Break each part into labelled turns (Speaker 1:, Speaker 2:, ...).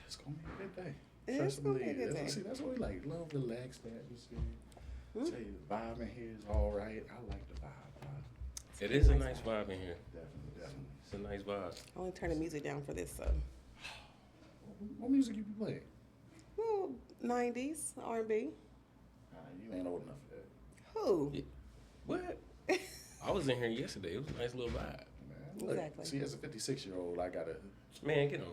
Speaker 1: It's gonna be a good day.
Speaker 2: It is gonna be a good day.
Speaker 1: See, that's what we like. Love, relaxed atmosphere. Tell you, the vibe in here is all right. I like the vibe.
Speaker 3: It is a nice vibe in here.
Speaker 1: Definitely.
Speaker 3: It's a nice vibe.
Speaker 2: I only turn the music down for this, so.
Speaker 1: What music you be playing?
Speaker 2: Well, 90s R&B.
Speaker 1: You ain't old enough for that.
Speaker 2: Who?
Speaker 3: Yeah. What? I was in here yesterday. It was a nice little vibe.
Speaker 1: Man, look,
Speaker 2: Exactly.
Speaker 1: See, as a 56-year-old, I gotta.
Speaker 3: Man, get on.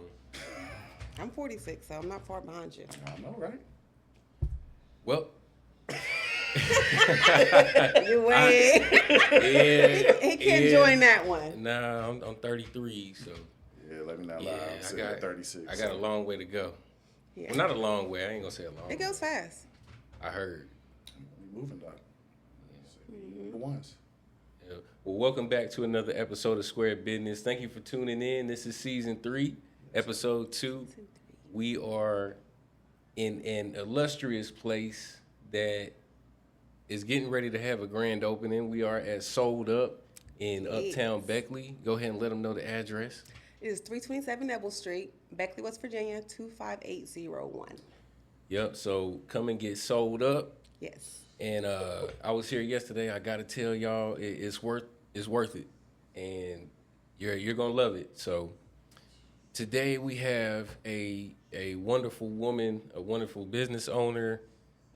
Speaker 2: I'm 46, so I'm not far behind you.
Speaker 1: I know, right?
Speaker 3: Well.
Speaker 2: You wait. He can't join that one.
Speaker 3: Nah, I'm 33, so.
Speaker 1: Yeah, let me not lie. I'm sitting at 36.
Speaker 3: I got a long way to go.
Speaker 2: Yeah.
Speaker 3: Well, not a long way. I ain't gonna say a long way.
Speaker 2: It goes fast.
Speaker 3: I heard.
Speaker 1: We moving, Doc. The ones.
Speaker 3: Yeah. Well, welcome back to another episode of Square Bidness. Thank you for tuning in. This is season 3, episode 2. We are in an illustrious place that is getting ready to have a grand opening. We are at Sold Up in Uptown Beckley. Go ahead and let them know the address.
Speaker 2: It is 327 Neville Street, Beckley, West Virginia, 25801.
Speaker 3: Yep, so come and get sold up.
Speaker 2: Yes.
Speaker 3: And I was here yesterday. I got to tell y'all, it's worth it. And you're going to love it. So today we have a wonderful woman, a wonderful business owner,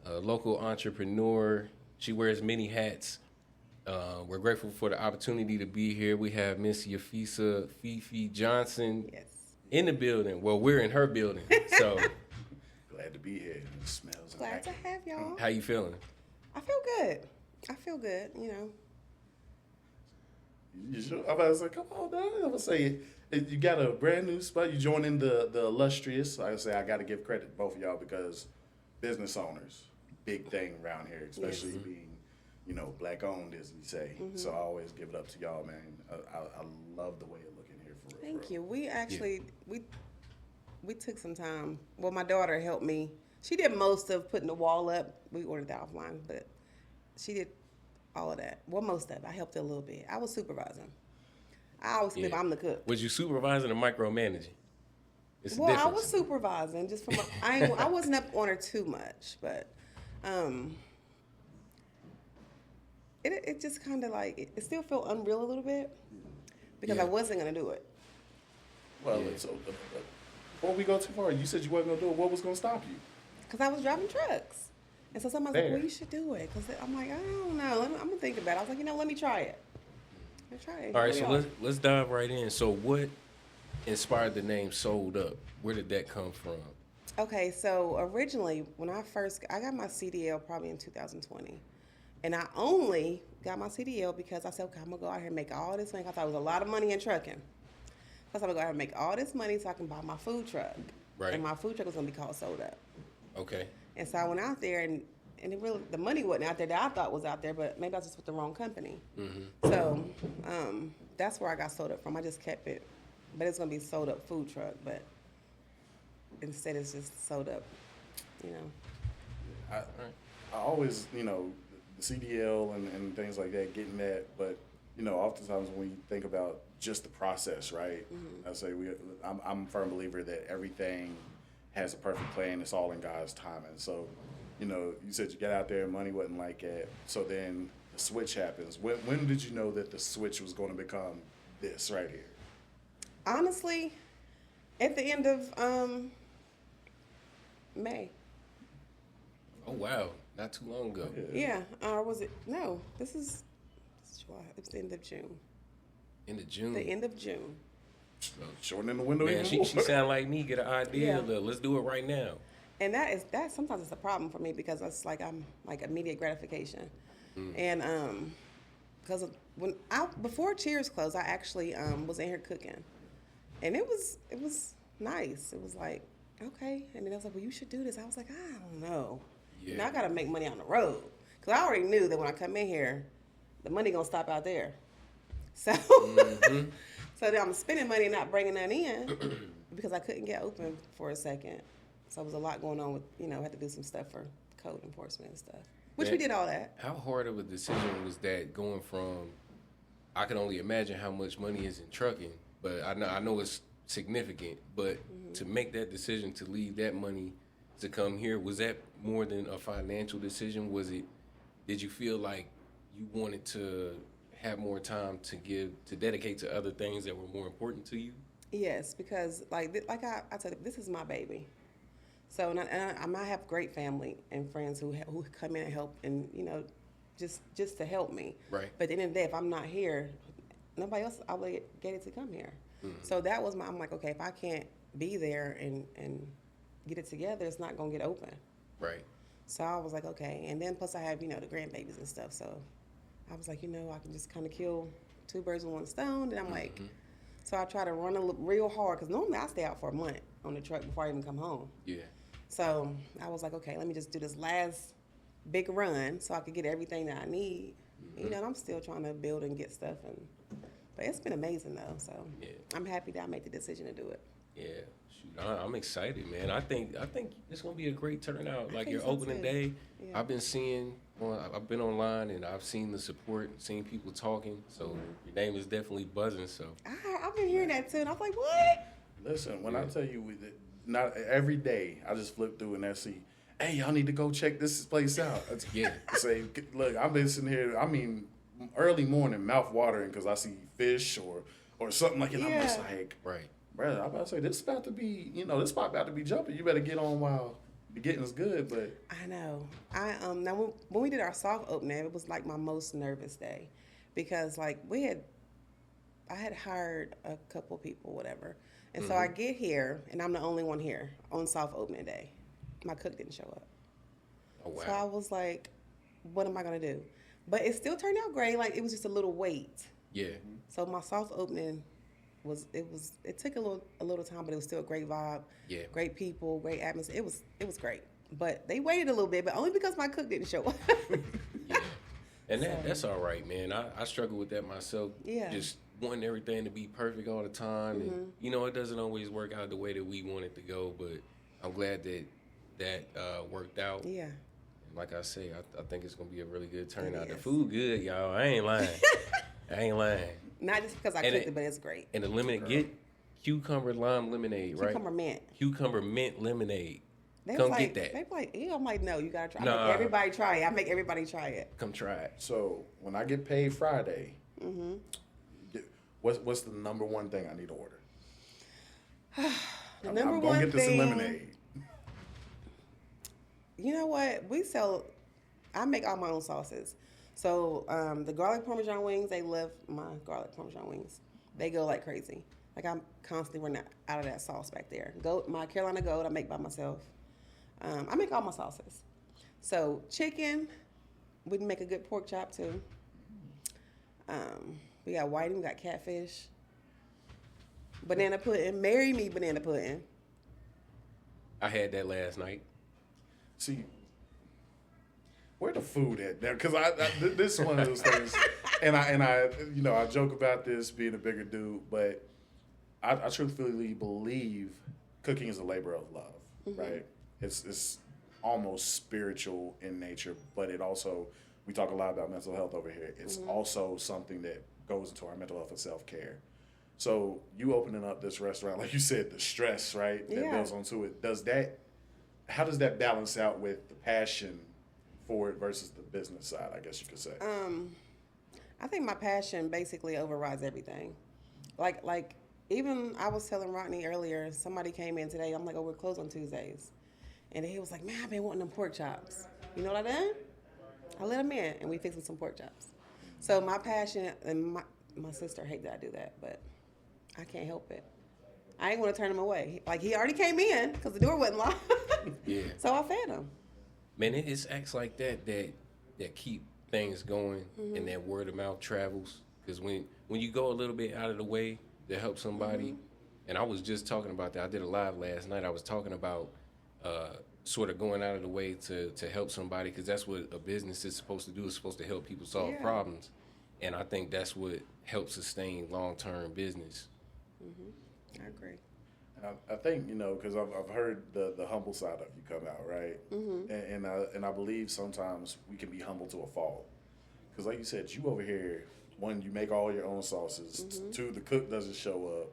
Speaker 3: a local entrepreneur. She wears many hats. We're grateful for the opportunity to be here. We have Miss Yafeesa Johnson in the building. Well, we're in her building. So
Speaker 1: glad to be here. It smells.
Speaker 2: Glad to have y'all.
Speaker 3: how you feeling?
Speaker 2: I feel good, you know.
Speaker 1: You sure? I'm about to say, come on, dog. I'm gonna say, you got a brand new spot. You joining the illustrious. I say I got to give credit to both of y'all because business owners, big thing around here, especially being, black owned, as we say. So I always give it up to y'all, man. I love the way it look in here for real.
Speaker 2: Thank you. We actually we took some time. Well, my daughter helped me. She did most of putting the wall up. We ordered that offline, but she did all of that. Well, most of it. I helped her a little bit. I was supervising. I always believe I'm the cook.
Speaker 3: Was you supervising or micromanaging? It's
Speaker 2: Well, I was supervising just from. I wasn't up on her too much, but it just kind of like it still felt unreal a little bit because I wasn't gonna do it.
Speaker 1: Well, so before we go too far, you said you wasn't gonna do it. What was gonna stop you?
Speaker 2: Because I was driving trucks. And so somebody's like, well, you should do it. Because I'm like, I don't know. I'm going to think about it. I was like, let me try it.
Speaker 3: All right, so let's dive right in. So what inspired the name Sold Up? Where did that come from?
Speaker 2: Okay, so originally, when I got my CDL probably in 2020. And I only got my CDL because I said, okay, I'm going to go out here and make all this money. I thought it was a lot of money in trucking. So I'm going to go out here and make all this money so I can buy my food truck.
Speaker 3: Right.
Speaker 2: And my food truck was going to be called Sold Up.
Speaker 3: Okay.
Speaker 2: And so I went out there, and it really, the money wasn't out there that I thought was out there, but maybe I was just with the wrong company. So that's where I got Sold Up from. I just kept it, but it's going to be Sold Up Food Truck, but instead it's just Sold Up,
Speaker 1: I always, the CDL and things like that, getting that, but, oftentimes when we think about just the process, right? I say I'm a firm believer that everything has a perfect plan. It's all in God's timing. So, you said you got out there and money wasn't like that. So then the switch happens. When did you know that the switch was going to become this right here?
Speaker 2: Honestly, at the end of May.
Speaker 3: Oh, wow. Not too long ago.
Speaker 2: Yeah. Or was it? No, this is July. It was the end of June.
Speaker 3: End of June?
Speaker 2: The end of June.
Speaker 1: Shortening the window.
Speaker 3: Man, she sound like me. Get an idea. Yeah. Let's do it right now.
Speaker 2: And that sometimes it's a problem for me because it's like I'm like immediate gratification, and because before Cheers closed, I actually was in here cooking, and it was nice. It was like okay, and then I was like, well, you should do this. I was like, I don't know. Yeah. Now I got to make money on the road because I already knew that when I come in here, the money gonna stop out there. So. So then I'm spending money and not bringing that in because I couldn't get open for a second. So there was a lot going on with, I had to do some stuff for code enforcement and stuff, which we did all that.
Speaker 3: How hard of a decision was that going from, I can only imagine how much money is in trucking, but I know it's significant, but to make that decision to leave that money to come here, was that more than a financial decision? Did you feel like you wanted to have more time to dedicate to other things that were more important to you?
Speaker 2: Yes, because I said, this is my baby. So I might have great family and friends who come in and help, and just to help me.
Speaker 3: Right.
Speaker 2: But at the end of the day, if I'm not here, nobody else obligated to come here. So that was I'm like, okay, if I can't be there and get it together, it's not gonna get open.
Speaker 3: Right.
Speaker 2: So I was like, okay. And then plus I have the grandbabies and stuff. So I was like, I can just kind of kill two birds with one stone. And I'm like, so I try to run real hard, because normally I stay out for a month on the truck before I even come home.
Speaker 3: Yeah.
Speaker 2: So I was like, okay, let me just do this last big run so I could get everything that I need. And I'm still trying to build and get stuff, but it's been amazing though. So I'm happy that I made the decision to do it.
Speaker 3: Yeah, shoot, I'm excited, man. I think it's gonna be a great turnout. Like your opening day, I've been online and I've seen the support, seen people talking. So your name is definitely buzzing. So
Speaker 2: I've been hearing that too, and I was like, what?
Speaker 1: Listen, when I tell you, not every day I just flip through and I see, hey, y'all need to go check this place out. Say, look, I've been sitting here. I mean, early morning, mouth watering because I see fish or something like that. I'm just like,
Speaker 3: right.
Speaker 1: Brother, I'm about to say, this about to be, this spot about to be jumping. You better get on while the getting's good. But
Speaker 2: I know. Now when we did our soft opening, it was like my most nervous day, because I had hired a couple people, whatever, and so I get here and I'm the only one here on soft opening day. My cook didn't show up.
Speaker 3: Oh wow.
Speaker 2: So I was like, what am I gonna do? But it still turned out great. Like, it was just a little wait.
Speaker 3: Yeah.
Speaker 2: So my soft opening it took a little time, but it was still a great vibe.
Speaker 3: Yeah.
Speaker 2: Great people, great atmosphere. It was great. But they waited a little bit, but only because my cook didn't show up.
Speaker 3: Yeah. And that's all right, man. I struggle with that myself.
Speaker 2: Yeah.
Speaker 3: Just wanting everything to be perfect all the time. And, it doesn't always work out the way that we want it to go, but I'm glad that worked out.
Speaker 2: Yeah.
Speaker 3: And like I say, I think it's going to be a really good turnout. The food good, y'all. I ain't lying.
Speaker 2: Not just because I cooked it, but it's great.
Speaker 3: And the lemonade, get cucumber lime lemonade, right?
Speaker 2: Cucumber mint.
Speaker 3: Cucumber mint lemonade. Come get that.
Speaker 2: They like, ew. I'm like, no, you gotta try.
Speaker 3: Nah.
Speaker 2: I make everybody try it. I make everybody try it.
Speaker 3: Come try it.
Speaker 1: So when I get paid Friday, what's the number one thing I need to order?
Speaker 2: I'm
Speaker 1: gonna get this lemonade.
Speaker 2: You know what? I make all my own sauces. So the garlic Parmesan wings, they love my garlic Parmesan wings. They go like crazy. Like, I'm constantly running out of that sauce back there. My Carolina Gold, I make by myself. I make all my sauces. So chicken, we can make a good pork chop too. We got whiting, we got catfish. Banana pudding, marry me banana pudding.
Speaker 3: I had that last night.
Speaker 1: See, where the food at now? Because this is one of those things, and I joke about this being a bigger dude, but I truthfully believe cooking is a labor of love, right? It's almost spiritual in nature, but it also, we talk a lot about mental health over here. It's also something that goes into our mental health and self-care. So you opening up this restaurant, like you said, the stress, right, that goes onto it. How does that balance out with the passion for it versus the business side, I guess you could say?
Speaker 2: I think my passion basically overrides everything. Like even I was telling Rodney earlier, somebody came in today, I'm like, oh, we're closed on Tuesdays. And he was like, man, I've been wanting them pork chops. You know what I done? I let him in, and we fixed him some pork chops. So my passion, and my sister hate that I do that, but I can't help it. I ain't want to turn him away. Like, he already came in because the door wasn't locked.
Speaker 3: Yeah.
Speaker 2: So I fed him.
Speaker 3: Man, it's acts like that keep things going, and that word of mouth travels. Because when you go a little bit out of the way to help somebody, and I was just talking about that. I did a live last night. I was talking about sort of going out of the way to help somebody, because that's what a business is supposed to do. It's supposed to help people solve problems. And I think that's what helps sustain long-term business.
Speaker 2: I agree.
Speaker 1: I think, because I've heard the humble side of you come out, right? And I believe sometimes we can be humble to a fault. Because like you said, you over here, one, you make all your own sauces. Two, the cook doesn't show up.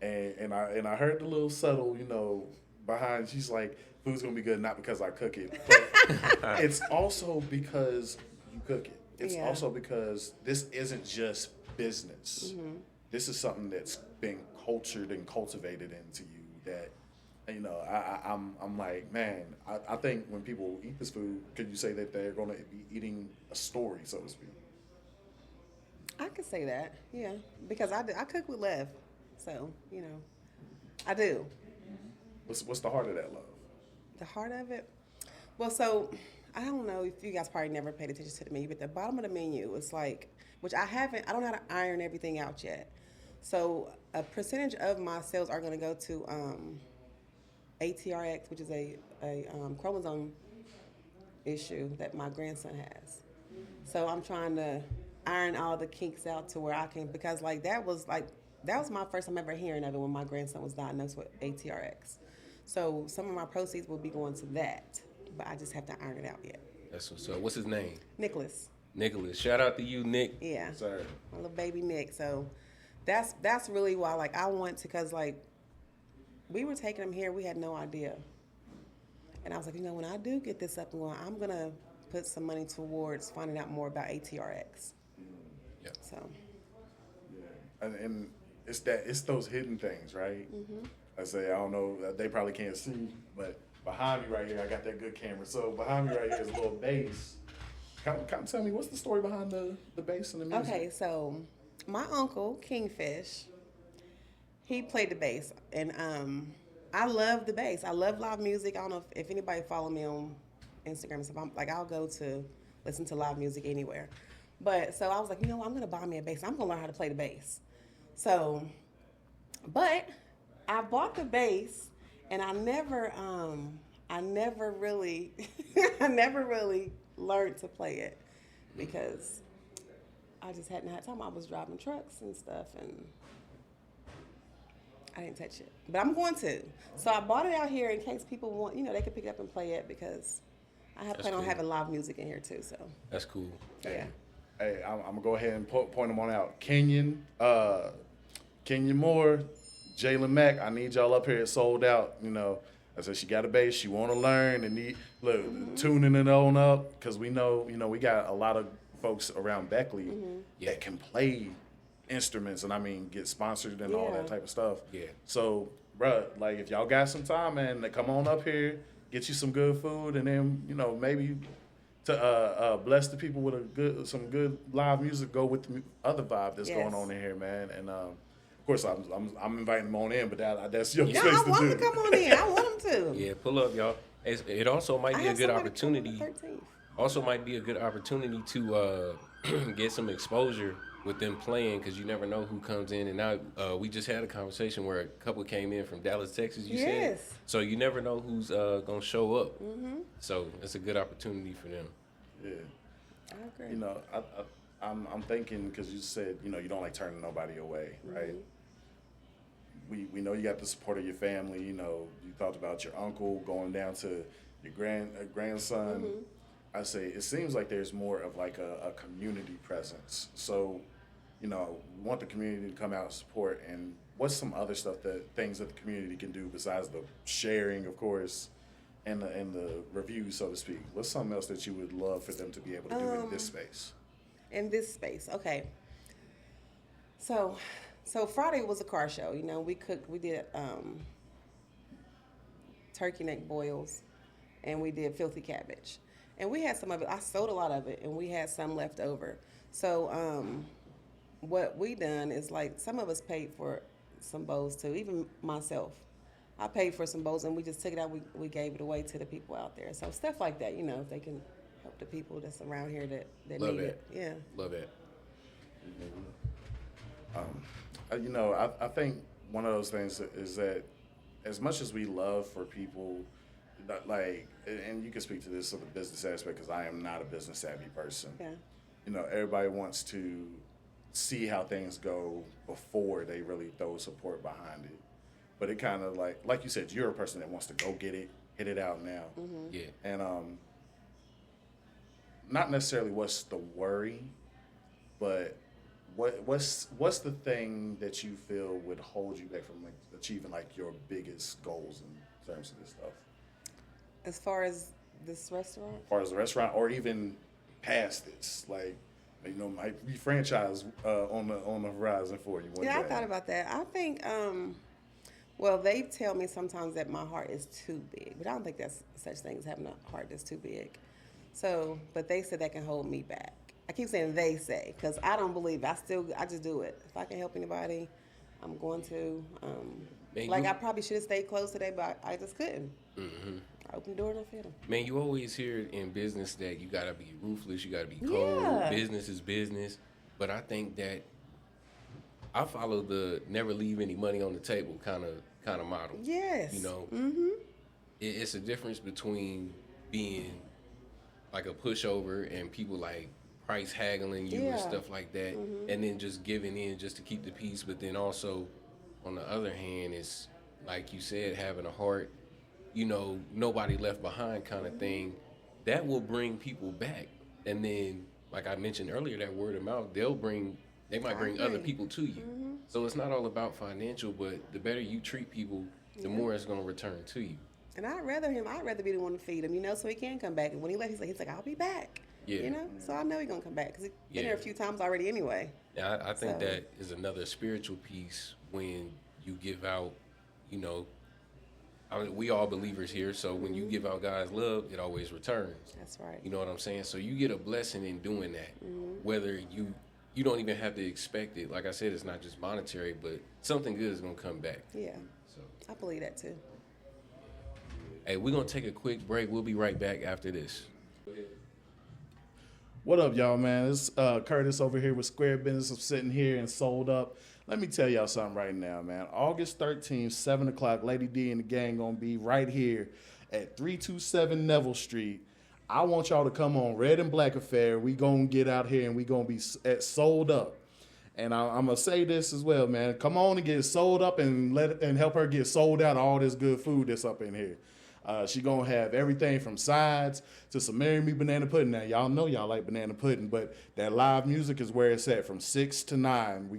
Speaker 1: and I heard the little subtle, behind. She's like, food's gonna be good not because I cook it, but it's also because you cook it. It's also because this isn't just business. Mm-hmm. This is something that's been cultured and cultivated into you. That I'm like, man. I think when people eat this food, could you say that they're gonna be eating a story, so to speak?
Speaker 2: I could say that, yeah, because I cook with love, so I do.
Speaker 1: What's the heart of that love?
Speaker 2: The heart of it? Well, so I don't know if you guys probably never paid attention to the menu, but the bottom of the menu is like, which I don't know how to iron everything out yet. So a percentage of my sales are going to go to ATRX, which is a chromosome issue that my grandson has. So I'm trying to iron all the kinks out to where I can, because that was my first time ever hearing of it when my grandson was diagnosed with ATRX. So some of my proceeds will be going to that, but I just have to iron it out yet.
Speaker 3: That's what's his name?
Speaker 2: Nicholas.
Speaker 3: Shout out to you, Nick.
Speaker 2: Yeah.
Speaker 1: Sorry.
Speaker 2: My little baby Nick. So that's really why I want to, because we were taking him here, we had no idea. And I was like, when I do get this up and going, I'm gonna put some money towards finding out more about ATRX.
Speaker 3: Yeah.
Speaker 2: So.
Speaker 1: Yeah. And it's those hidden things, right? Mm-hmm. I say, I don't know, they probably can't see, but behind me right here, I got that good camera. So behind me right here is a little bass. Come tell me, what's the story behind the bass and the music?
Speaker 2: Okay, so my uncle, Kingfish, he played the bass. And I love the bass. I love live music. I don't know if anybody follow me on Instagram and stuff. I'll go to listen to live music anywhere. But so I was like, I'm going to buy me a bass. I'm going to learn how to play the bass. So, but I bought the bass, and I never really learned to play it because I just hadn't had time. I was driving trucks and stuff, and I didn't touch it. But I'm going to. So I bought it out here in case people want, they could pick it up and play it, because I plan on having live music in here too. So
Speaker 3: that's cool.
Speaker 2: Yeah.
Speaker 1: Hey, I'm gonna go ahead and point them on out. Kenyon Moore, Jalen Mack, I need y'all up here. It's sold out. I said she got a bass. She want to learn and tuning it on up, because we know we got a lot of folks around Beckley that can play instruments and get sponsored and all that type of stuff. Yeah. So, bruh, if y'all got some time, man, come on up here, get you some good food, and then maybe to bless the people with some good live music. Go with the other vibe that's going on in here, man, and. Of course, I'm inviting them on in, but that's your space to do.
Speaker 2: I want them to come on in. I want them to.
Speaker 3: Yeah, pull up, y'all. It also might be a good opportunity. Also, might be a good opportunity to get some exposure with them playing, because you never know who comes in and out. We just had a conversation where a couple came in from Dallas, Texas. You said, so you never know who's gonna show up. Mm-hmm. So it's a good opportunity for them.
Speaker 1: Yeah,
Speaker 2: I agree.
Speaker 1: I'm thinking, because you said you don't like turning nobody away, right? Mm-hmm. We know you got the support of your family. You talked about your uncle going down to your grandson. Mm-hmm. I say it seems like there's more of a community presence. So, we want the community to come out and support. And what's some other things that the community can do besides the sharing, of course, and the reviews, so to speak? What's something else that you would love for them to be able to do in this space?
Speaker 2: In this space, okay. So Friday was a car show. We did turkey neck boils, and we did filthy cabbage. And we had some of it. I sold a lot of it, and we had some left over. So what we done is some of us paid for some bowls too, even myself. I paid for some bowls, and we just took it out. We gave it away to the people out there. So stuff like that, if they can help the people that's around here that
Speaker 3: Love
Speaker 2: need
Speaker 3: it.
Speaker 2: Yeah.
Speaker 3: Love it.
Speaker 1: I think one of those things is that as much as we love for people, and you can speak to this on the business aspect, because I am not a business savvy person. Yeah. Everybody wants to see how things go before they really throw support behind it. But it kind of like you said, you're a person that wants to go get it, hit it out now. Mm-hmm. Yeah. And not necessarily what's the worry, but what's the thing that you feel would hold you back from like achieving like your biggest goals in terms of this stuff?
Speaker 2: As far as this restaurant?
Speaker 1: As far as the restaurant, or even past this, like, you know, might be franchise on the horizon for you one day.
Speaker 2: I thought about that. I think, well, they tell me sometimes that my heart is too big, but I don't think that's such thing as having a heart that's too big. So, but they said that can hold me back. I keep saying they say, because I don't believe it. I just do it. If I can help anybody, I'm going to. I probably should have stayed closed today, but I just couldn't. Mm-hmm. I opened the door and I fed them.
Speaker 3: Man, you always hear in business that you gotta be ruthless, you gotta be cold. Yeah. Business is business, but I think that I follow the never leave any money on the table kind of model.
Speaker 2: Yes.
Speaker 3: You know, it's a difference between being like a pushover and people like price haggling you and stuff like that, and then just giving in just to keep the peace. But then also, on the other hand, it's like you said, having a heart, you know, nobody left behind kind of thing. That will bring people back. And then, like I mentioned earlier, that word of mouth, they might bring other people to you. So it's not all about financial, but the better you treat people, the more it's going to return to you.
Speaker 2: And I'd rather be the one to feed him, you know, so he can come back. And when he left, he's like, I'll be back. Yeah. You know, so I know he's going to come back because he's been here a few times already anyway.
Speaker 3: Yeah, I think that is another spiritual piece when you give out, you know, we all believers here, so when you give out God's love, it always returns.
Speaker 2: That's right.
Speaker 3: You know what I'm saying? So you get a blessing in doing that, whether you don't even have to expect it. Like I said, it's not just monetary, but something good is going to come back.
Speaker 2: Yeah, so I believe that too.
Speaker 3: Hey, we're going to take a quick break. We'll be right back after this.
Speaker 1: What up, y'all, man? It's Curtis over here with Square Bidness. I'm sitting here and Sold Up. Let me tell y'all something right now, man. August 13th, 7 o'clock, Lady D and the gang going to be right here at 327 Neville Street. I want y'all to come on Red and Black Affair. We going to get out here and we going to be at Sold Up. And I'm going to say this as well, man. Come on and get sold up and help her get sold out of all this good food that's up in here. She gonna have everything from sides to some Marry Me banana pudding. Now y'all know y'all like banana pudding, but that live music is where it's at from 6 to 9.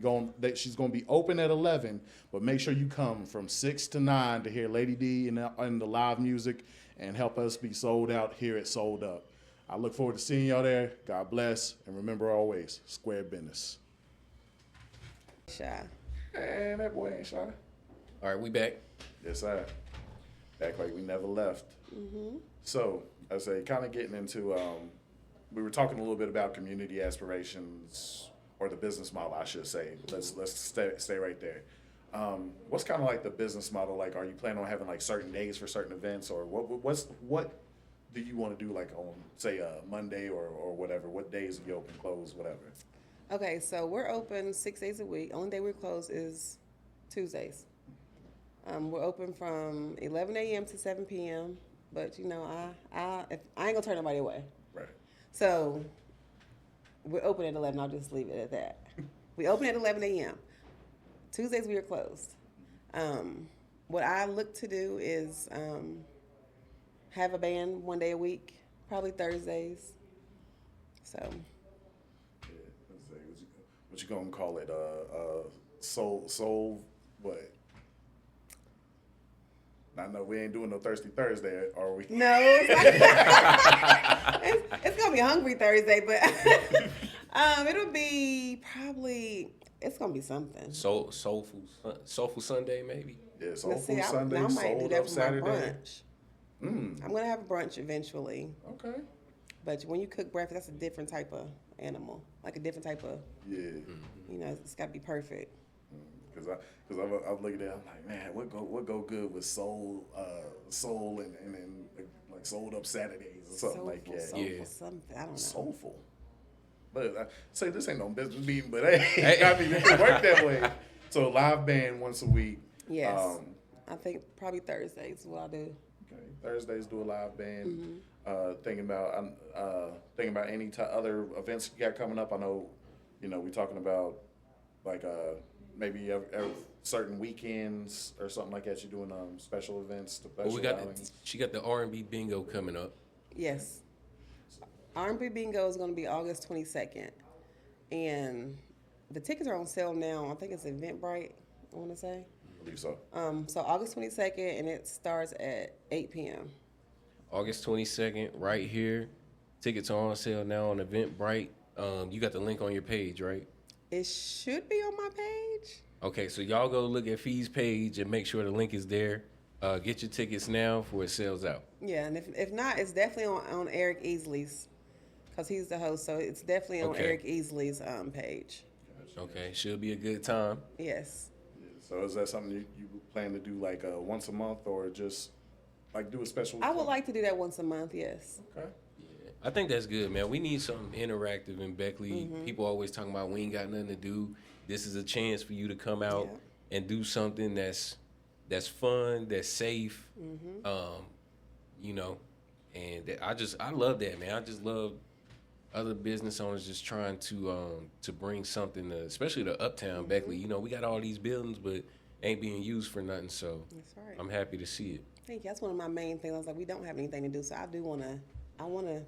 Speaker 1: She's gonna be open at 11, but make sure you come from 6 to 9 to hear Lady D and the live music and help us be sold out here at Sold Up. I look forward to seeing y'all there. God bless, and remember always, Square Bidness.
Speaker 2: Shy.
Speaker 1: Hey, that boy ain't shy.
Speaker 3: All right, we back.
Speaker 1: Yes, sir. Back like we never left. So, I say, kind of getting into, we were talking a little bit about community aspirations, or the business model, I should say. Let's stay right there. What's kind of like the business model? Like, are you planning on having like certain days for certain events, or what do you want to do, like on say Monday or whatever? What days are you open, close, whatever?
Speaker 2: Okay, so we're open 6 days a week. Only day we're closed is Tuesdays. We're open from 11 a.m. to 7 p.m. But you know, I ain't gonna turn nobody away.
Speaker 1: Right.
Speaker 2: So we're open at 11. I'll just leave it at that. We open at 11 a.m. Tuesdays we are closed. What I look to do is have a band one day a week, probably Thursdays. So.
Speaker 1: Yeah, what you gonna call it? Soul. What? I know we ain't doing no Thirsty Thursday, are we?
Speaker 2: No, it's gonna be Hungry Thursday, but it'll be probably, it's gonna be something.
Speaker 3: Soulful Sunday, maybe.
Speaker 1: Yeah, Soulful Sunday. I might do that for Saturday.
Speaker 2: My brunch. I'm gonna have a brunch eventually.
Speaker 1: Okay.
Speaker 2: But when you cook breakfast, that's a different type of animal, like a different type of.
Speaker 1: Yeah.
Speaker 2: You know, it's got to be perfect.
Speaker 1: Because I'm looking at it, I'm like, man, what go good with soul and like Sold Up Saturdays or something like that.
Speaker 2: Soulful something, I don't know.
Speaker 1: Soulful. But I say this ain't no business meeting, but hey, I mean, it can work that way. So live band once a week.
Speaker 2: Yes. I think probably Thursdays is what I do.
Speaker 1: Okay. Thursdays do a live band. Thinking about any other events you got coming up. I know, you know, we're talking about like maybe every certain weekends or something like that. You're doing special events.
Speaker 3: She got the R&B bingo coming up.
Speaker 2: Yes. R&B bingo is going to be August 22nd, and the tickets are on sale now. I think it's Eventbrite, I want to say.
Speaker 1: I believe so.
Speaker 2: So August 22nd, and it starts at 8 p.m.
Speaker 3: August 22nd, right here. Tickets are on sale now on Eventbrite. You got the link on your page, right?
Speaker 2: It should be on my page.
Speaker 3: Okay, so y'all go look at Fee's page and make sure the link is there. Get your tickets now before it sells out.
Speaker 2: Yeah, and if not, it's definitely on Eric Easley's, because he's the host, so it's definitely on
Speaker 3: Okay.
Speaker 2: Eric Easley's page.
Speaker 3: Okay, should be a good time.
Speaker 2: Yes.
Speaker 1: Yeah. So is that something you plan to do like once a month, or just like do a special?
Speaker 2: I would like to do that once a month, yes.
Speaker 1: Okay.
Speaker 3: Yeah, I think that's good, man. We need something interactive in Beckley.
Speaker 2: Mm-hmm.
Speaker 3: People always talking about we ain't got nothing to do. This is a chance for you to come out and do something that's fun, that's safe.
Speaker 2: Mm-hmm.
Speaker 3: You know, and I love that, man. I just love other business owners just trying to bring something to, especially to Uptown Beckley. You know, we got all these buildings, but ain't being used for nothing. So
Speaker 2: That's right.
Speaker 3: I'm happy to see it.
Speaker 2: Thank you. That's one of my main things. I was like, we don't have anything to do, so I want to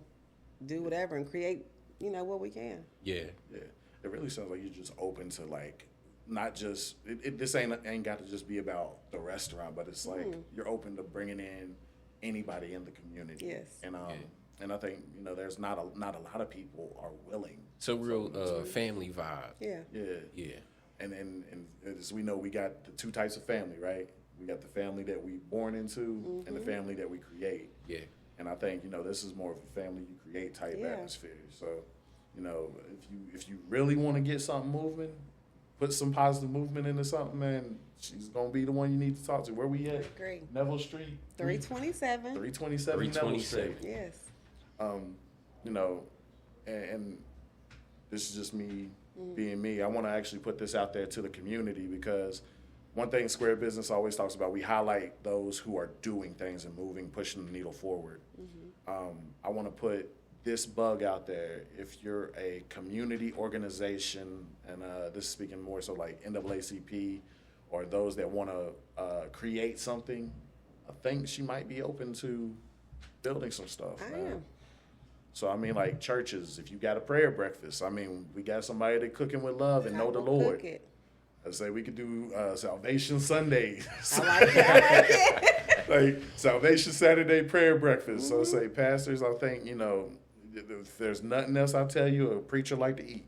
Speaker 2: do whatever and create, what we can.
Speaker 3: Yeah.
Speaker 1: Yeah. It really sounds like you're just open to like, not just this ain't got to just be about the restaurant, but it's like you're open to bringing in anybody in the community.
Speaker 2: Yes.
Speaker 1: And I think there's not a lot of people are willing.
Speaker 3: So real family vibe.
Speaker 2: Yeah.
Speaker 1: Yeah.
Speaker 3: Yeah.
Speaker 1: And as we know, we got the two types of family, right? We got the family that we born into and the family that we create.
Speaker 3: Yeah.
Speaker 1: And I think this is more of a family you create type
Speaker 2: Yeah.
Speaker 1: atmosphere. So if you really want to get something moving, put some positive movement into something, man, she's gonna be the one you need to talk to. Where we at?
Speaker 2: Great.
Speaker 1: Neville Street.
Speaker 2: 327.
Speaker 1: 327 Neville Street.
Speaker 2: Yes.
Speaker 1: And this is just me being me. I want to actually put this out there to the community, because one thing Square Business always talks about, we highlight those who are doing things and moving, pushing the needle forward. I want to put this bug out there. If you're a community organization, and this is speaking more so like NAACP, or those that want to create something, I think she might be open to building some stuff.
Speaker 2: I
Speaker 1: man.
Speaker 2: am.
Speaker 1: So I mean, like churches, if you got a prayer breakfast, I mean, we got somebody that cooking with love and know the
Speaker 2: will
Speaker 1: Lord.
Speaker 2: cook it.
Speaker 1: I say we could do Salvation Sunday,
Speaker 2: I like it. I like it.
Speaker 1: like Salvation Saturday prayer breakfast. So I say, pastors, I think if there's nothing else, I'll tell you, a preacher like to eat.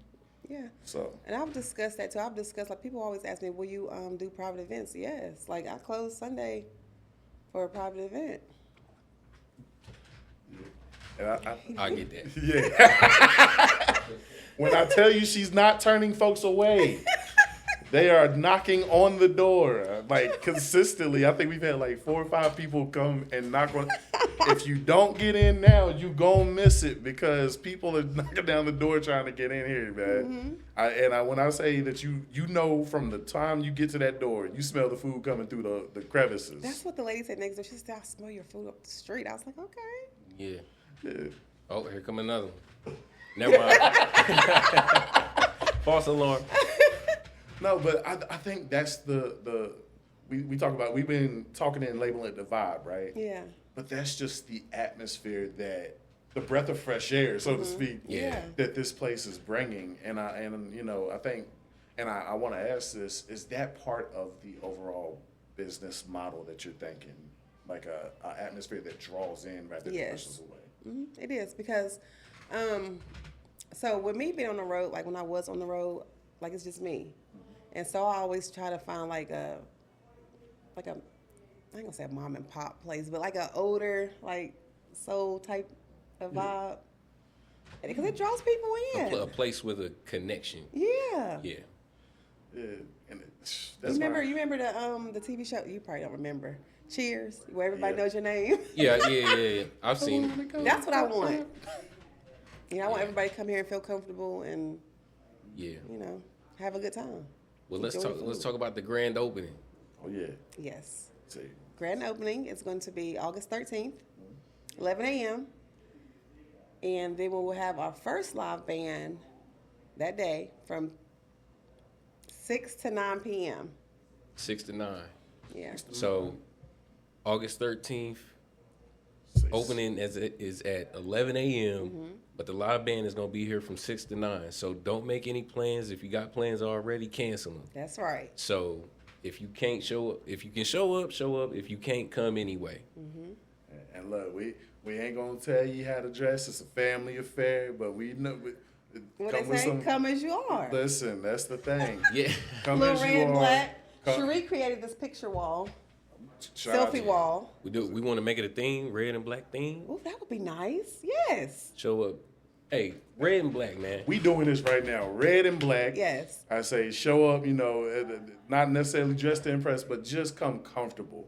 Speaker 2: Yeah.
Speaker 1: So
Speaker 2: And I've discussed that too. I've discussed, like, people always ask me, will you do private events? Yes. Like, I close Sunday for a private event.
Speaker 1: and
Speaker 3: I get that.
Speaker 1: yeah. When I tell you she's not turning folks away. They are knocking on the door, like, consistently. I think we've had like 4 or 5 people come and knock on. If you don't get in now, you gon' miss it, because people are knocking down the door trying to get in here, man. When I say that you know from the time you get to that door, you smell the food coming through the crevices.
Speaker 2: That's what the lady said next door. She said, I smell your food up the street. I was like, okay.
Speaker 3: Yeah.
Speaker 1: Yeah.
Speaker 3: Oh, here come another one. Never mind. False alarm.
Speaker 1: No, but I think that's we talk about, we've been talking and labeling it the vibe, right?
Speaker 2: Yeah.
Speaker 1: But that's just the atmosphere, that the breath of fresh air, so to speak,
Speaker 3: Yeah.
Speaker 1: that this place is bringing. And I think, and I want to ask this: is that part of the overall business model that you're thinking, like a atmosphere that draws in rather than
Speaker 2: Yes.
Speaker 1: pushes away?
Speaker 2: It is, because, so with me being on the road, like when I was on the road, like it's just me. And so I always try to find like a, I ain't gonna say a mom and pop place, but like an older, like soul type of vibe. Because it draws people in.
Speaker 3: A place with a connection.
Speaker 2: Yeah.
Speaker 3: Yeah.
Speaker 1: Yeah, and
Speaker 2: You remember the TV show? You probably don't remember. Cheers, where everybody
Speaker 1: Yeah.
Speaker 2: knows your name.
Speaker 3: Yeah. I've seen it.
Speaker 2: That's what I want. I want everybody to come here and feel comfortable and,
Speaker 3: Yeah.
Speaker 2: have a good time.
Speaker 3: Well, let's
Speaker 2: Enjoy
Speaker 3: talk.
Speaker 2: the
Speaker 3: Let's
Speaker 2: food.
Speaker 3: talk about the grand opening.
Speaker 1: Oh yeah.
Speaker 2: Yes.
Speaker 1: See.
Speaker 2: Grand opening is going to be August 13th, 11 a.m. And then we will have our first live band that day from 6 to 9 p.m.
Speaker 3: 6 to 9.
Speaker 2: Yeah.
Speaker 3: So, August 13th,
Speaker 1: place.
Speaker 3: Opening is at 11 a.m., but the live band is going to be here from 6 to 9. So don't make any plans. If you got plans already, cancel them.
Speaker 2: That's right.
Speaker 3: So if you can't show up, if you can show up, show up. If you can't, come anyway.
Speaker 1: And look, we ain't gonna tell you how to dress. It's a family affair, but we know.
Speaker 2: What they say, come as you are.
Speaker 1: Listen, that's the thing.
Speaker 3: Yeah.
Speaker 1: Come
Speaker 2: Little
Speaker 1: as
Speaker 2: red
Speaker 1: you
Speaker 2: and
Speaker 1: are.
Speaker 2: black.
Speaker 1: Come-
Speaker 2: Cherie created this picture wall,
Speaker 1: Shout out to
Speaker 2: selfie
Speaker 1: you.
Speaker 2: wall.
Speaker 3: We want to make it a theme, red and black theme.
Speaker 2: Ooh, that would be nice. Yes.
Speaker 3: Show up. Hey, red and black, man.
Speaker 1: We doing this right now, red and black.
Speaker 2: Yes.
Speaker 1: I say show up, not necessarily dressed to impress, but just come comfortable.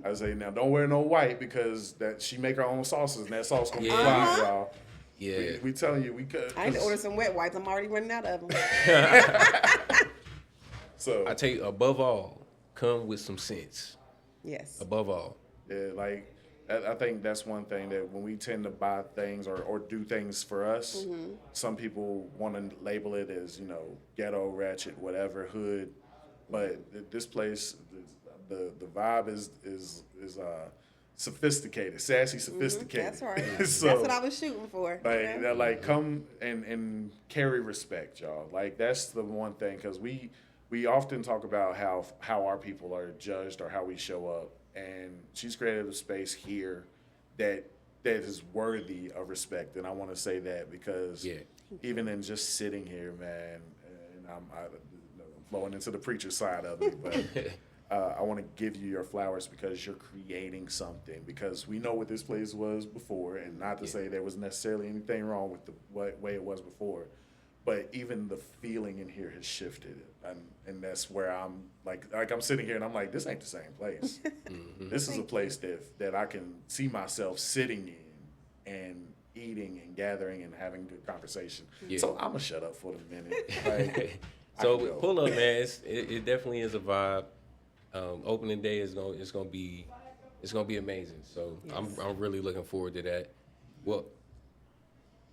Speaker 1: I say now don't wear no white because that she make her own sauces and that sauce gonna be fly, y'all.
Speaker 3: Yeah.
Speaker 1: We telling you we could.
Speaker 2: I need to order some wet wipes. I'm already running out of them.
Speaker 1: So
Speaker 3: I tell you, above all, come with some sense.
Speaker 2: Yes.
Speaker 3: Above all.
Speaker 1: yeah, like I think that's one thing that when we tend to buy things or do things for us, some people want to label it as ghetto, ratchet, whatever, hood, but this place, the vibe is sophisticated, sassy, sophisticated.
Speaker 2: That's right.
Speaker 1: So,
Speaker 2: That's what I was shooting for.
Speaker 1: Like, they're like, come and carry respect, y'all. Like, that's the one thing, because we often talk about how our people are judged or how we show up, and she's created a space here that is worthy of respect, and I want to say that because even in just sitting here, man, and I'm flowing into the preacher side of it, but I want to give you your flowers because you're creating something. Because we know what this place was before, and not to say there was necessarily anything wrong with the way it was before, but even the feeling in here has shifted, and that's where I'm like I'm sitting here and I'm like, this ain't the same place. This is a place that I can see myself sitting in and eating and gathering and having good conversation.
Speaker 3: Yeah.
Speaker 1: So I'm gonna shut up for a minute. Like,
Speaker 3: So pull up, man. It definitely is a vibe. Opening day is gonna be amazing. So
Speaker 2: Yes.
Speaker 3: I'm really looking forward to that.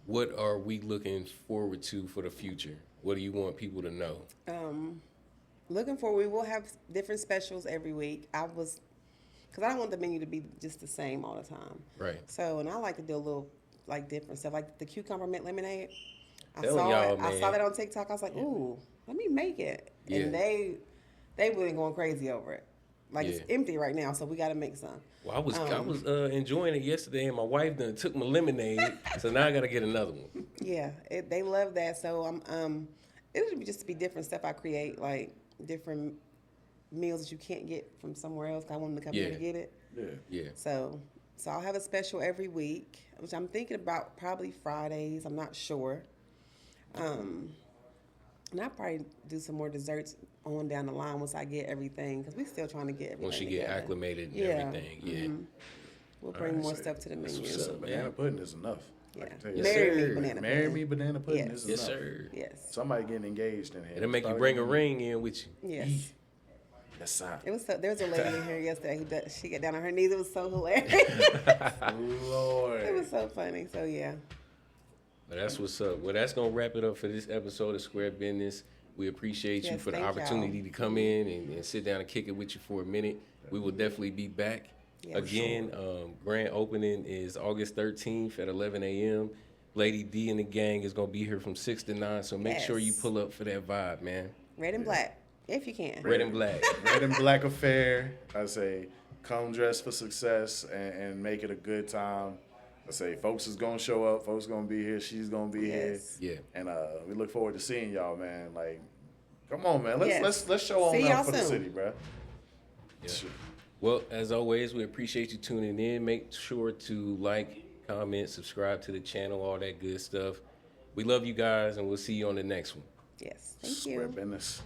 Speaker 3: What are we looking forward to for the future? What do you want people to know?
Speaker 2: Looking forward, we will have different specials every week. Because I don't want the menu to be just the same all the time.
Speaker 3: Right.
Speaker 2: So, and I like to do a little like different stuff, like the cucumber mint lemonade. I
Speaker 3: Telling
Speaker 2: saw
Speaker 3: y'all,
Speaker 2: it.
Speaker 3: man.
Speaker 2: I saw that on TikTok. I was like, ooh, let me make it. And
Speaker 3: Yeah.
Speaker 2: they been going crazy over it. Like it's
Speaker 3: Yeah.
Speaker 2: empty right now, so we got to make some.
Speaker 3: Well, I was enjoying it yesterday, and my wife done took my lemonade, so now I gotta get another one.
Speaker 2: Yeah, they love that. So it would just be different stuff I create, like different meals that you can't get from somewhere else. I want them to come here to get it.
Speaker 3: Yeah.
Speaker 2: So I'll have a special every week, which I'm thinking about probably Fridays. I'm not sure. And I'll probably do some more desserts on down the line once I get everything, because we're still trying to get everything
Speaker 3: Once you get
Speaker 2: together.
Speaker 3: acclimated and
Speaker 2: Yeah.
Speaker 3: everything, yeah.
Speaker 2: We'll bring more stuff to the menu.
Speaker 3: what's up, man.
Speaker 1: Banana pudding is enough.
Speaker 2: Yeah.
Speaker 1: I can tell you.
Speaker 3: Yes,
Speaker 2: Marry me,
Speaker 3: sir.
Speaker 2: banana
Speaker 1: Marry
Speaker 2: pudding.
Speaker 1: me, banana pudding
Speaker 2: Yes.
Speaker 1: is
Speaker 3: Yes,
Speaker 1: enough.
Speaker 3: sir.
Speaker 2: Yes.
Speaker 1: Somebody getting engaged in here.
Speaker 3: It'll make you bring a ring in with you.
Speaker 2: Yes.
Speaker 1: Yes, sir.
Speaker 2: It was there was a lady in here yesterday she got down on her knees. It was so hilarious.
Speaker 1: Lord.
Speaker 2: It was so funny. So yeah.
Speaker 3: But that's what's up. Well, that's gonna wrap it up for this episode of Square Business. We appreciate you
Speaker 2: Yes,
Speaker 3: for the
Speaker 2: thank
Speaker 3: opportunity
Speaker 2: y'all.
Speaker 3: to come in and sit down and kick it with you for a minute. We will definitely be back.
Speaker 2: Yeah,
Speaker 3: Again, grand opening is August 13th at 11 a.m. Lady D and the gang is gonna be here from 6 to 9. So make sure you
Speaker 2: Yes.
Speaker 3: pull up for that vibe, man.
Speaker 2: Red and black, if you can.
Speaker 3: Red and black.
Speaker 1: Red and black affair. I say, come dressed for success and make it a good time. I say, folks is gonna show up. Folks gonna be here. She's gonna be
Speaker 2: Yes.
Speaker 3: Yeah.
Speaker 1: here. And we look forward to seeing y'all, man. Like, come on, man.
Speaker 2: Yes.
Speaker 1: Let's show on
Speaker 2: See
Speaker 1: up
Speaker 2: y'all
Speaker 1: for the
Speaker 2: soon.
Speaker 1: city, bro.
Speaker 3: Yeah. Well, as always, we appreciate you tuning in. Make sure to like, comment, subscribe to the channel, all that good stuff. We love you guys, and we'll see you on the next one.
Speaker 2: Yes. Thank
Speaker 1: Square
Speaker 2: you.
Speaker 1: Business.